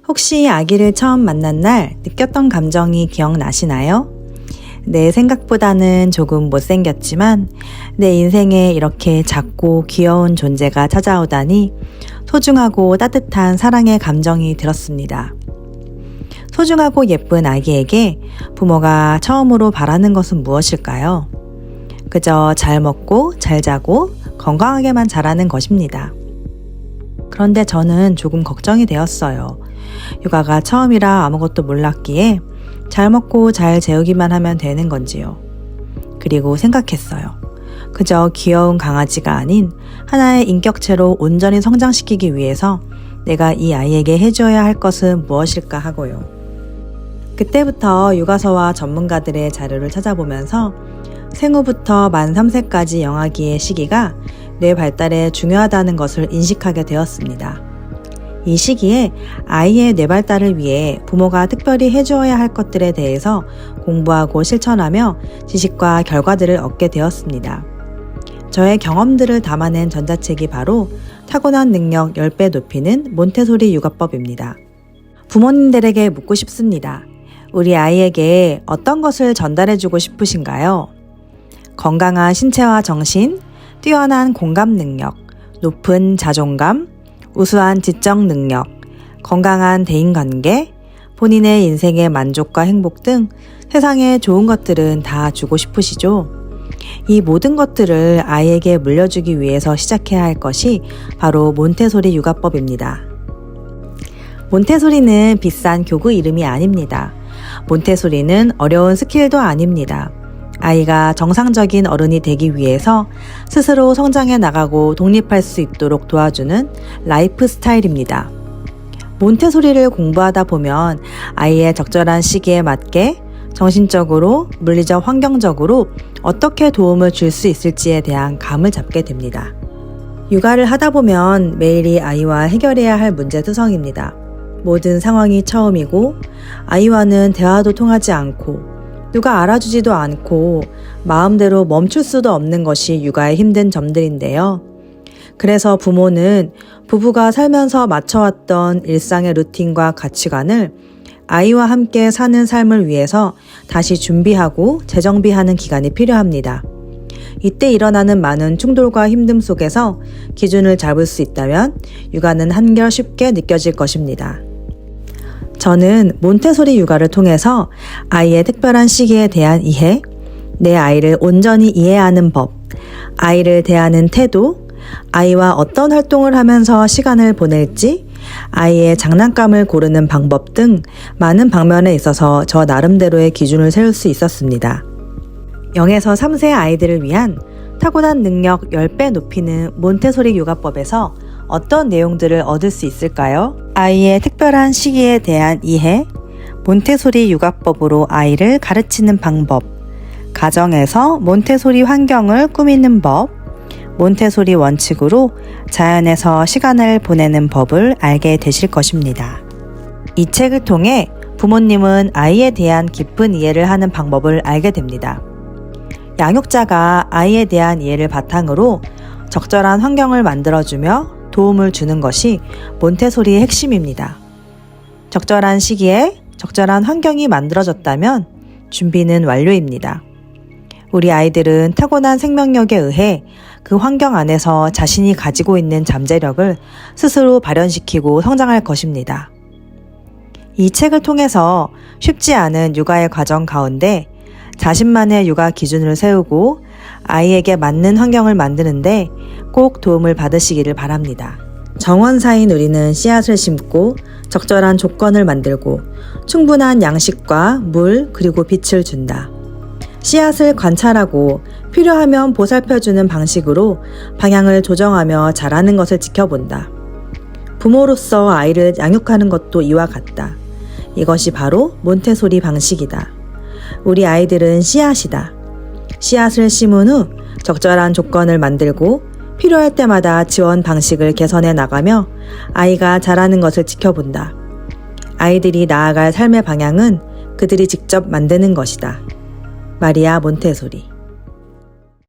혹시 아기를 처음 만난 날 느꼈던 감정이 기억나시나요? 내 생각보다는 조금 못생겼지만 내 인생에 이렇게 작고 귀여운 존재가 찾아오다니 소중하고 따뜻한 사랑의 감정이 들었습니다. 소중하고 예쁜 아기에게 부모가 처음으로 바라는 것은 무엇일까요? 그저 잘 먹고 잘 자고 건강하게만 자라는 것입니다. 그런데 저는 조금 걱정이 되었어요. 육아가 처음이라 아무것도 몰랐기에 잘 먹고 잘 재우기만 하면 되는 건지요. 그리고 생각했어요. 그저 귀여운 강아지가 아닌 하나의 인격체로 온전히 성장시키기 위해서 내가 이 아이에게 해줘야 할 것은 무엇일까 하고요. 그때부터 육아서와 전문가들의 자료를 찾아보면서 생후부터 만 3세까지 영아기의 시기가 뇌 발달에 중요하다는 것을 인식하게 되었습니다. 이 시기에 아이의 뇌 발달을 위해 부모가 특별히 해주어야 할 것들에 대해서 공부하고 실천하며 지식과 결과들을 얻게 되었습니다. 저의 경험들을 담아낸 전자책이 바로 타고난 능력 10배 높이는 몬테소리 육아법입니다. 부모님들에게 묻고 싶습니다. 우리 아이에게 어떤 것을 전달해주고 싶으신가요? 건강한 신체와 정신, 뛰어난 공감 능력, 높은 자존감, 우수한 지적 능력, 건강한 대인관계, 본인의 인생의 만족과 행복 등 세상에 좋은 것들은 다 주고 싶으시죠? 이 모든 것들을 아이에게 물려주기 위해서 시작해야 할 것이 바로 몬테소리 육아법입니다. 몬테소리는 비싼 교구 이름이 아닙니다. 몬테소리는 어려운 스킬도 아닙니다. 아이가 정상적인 어른이 되기 위해서 스스로 성장해 나가고 독립할 수 있도록 도와주는 라이프 스타일입니다. 몬테소리를 공부하다 보면 아이의 적절한 시기에 맞게 정신적으로, 물리적, 환경적으로 어떻게 도움을 줄 수 있을지에 대한 감을 잡게 됩니다. 육아를 하다 보면 매일이 아이와 해결해야 할 문제투성입니다. 모든 상황이 처음이고 아이와는 대화도 통하지 않고 누가 알아주지도 않고 마음대로 멈출 수도 없는 것이 육아의 힘든 점들인데요. 그래서 부모는 부부가 살면서 맞춰왔던 일상의 루틴과 가치관을 아이와 함께 사는 삶을 위해서 다시 준비하고 재정비하는 기간이 필요합니다. 이때 일어나는 많은 충돌과 힘듦 속에서 기준을 잡을 수 있다면 육아는 한결 쉽게 느껴질 것입니다. 저는 몬테소리 육아를 통해서 아이의 특별한 시기에 대한 이해, 내 아이를 온전히 이해하는 법, 아이를 대하는 태도, 아이와 어떤 활동을 하면서 시간을 보낼지, 아이의 장난감을 고르는 방법 등 많은 방면에 있어서 저 나름대로의 기준을 세울 수 있었습니다. 0에서 3세 아이들을 위한 타고난 능력 10배 높이는 몬테소리 육아법에서 어떤 내용들을 얻을 수 있을까요? 아이의 특별한 시기에 대한 이해, 몬테소리 육아법으로 아이를 가르치는 방법, 가정에서 몬테소리 환경을 꾸미는 법, 몬테소리 원칙으로 자연에서 시간을 보내는 법을 알게 되실 것입니다. 이 책을 통해 부모님은 아이에 대한 깊은 이해를 하는 방법을 알게 됩니다. 양육자가 아이에 대한 이해를 바탕으로 적절한 환경을 만들어주며 도움을 주는 것이 몬테소리의 핵심입니다. 적절한 시기에 적절한 환경이 만들어졌다면 준비는 완료입니다. 우리 아이들은 타고난 생명력에 의해 그 환경 안에서 자신이 가지고 있는 잠재력을 스스로 발현시키고 성장할 것입니다. 이 책을 통해서 쉽지 않은 육아의 과정 가운데 자신만의 육아 기준을 세우고 아이에게 맞는 환경을 만드는데 꼭 도움을 받으시기를 바랍니다. 정원사인 우리는 씨앗을 심고 적절한 조건을 만들고 충분한 양식과 물 그리고 빛을 준다. 씨앗을 관찰하고 필요하면 보살펴주는 방식으로 방향을 조정하며 자라는 것을 지켜본다. 부모로서 아이를 양육하는 것도 이와 같다. 이것이 바로 몬테소리 방식이다. 우리 아이들은 씨앗이다. 씨앗을 심은 후 적절한 조건을 만들고 필요할 때마다 지원 방식을 개선해 나가며 아이가 자라는 것을 지켜본다. 아이들이 나아갈 삶의 방향은 그들이 직접 만드는 것이다. 마리아 몬테소리.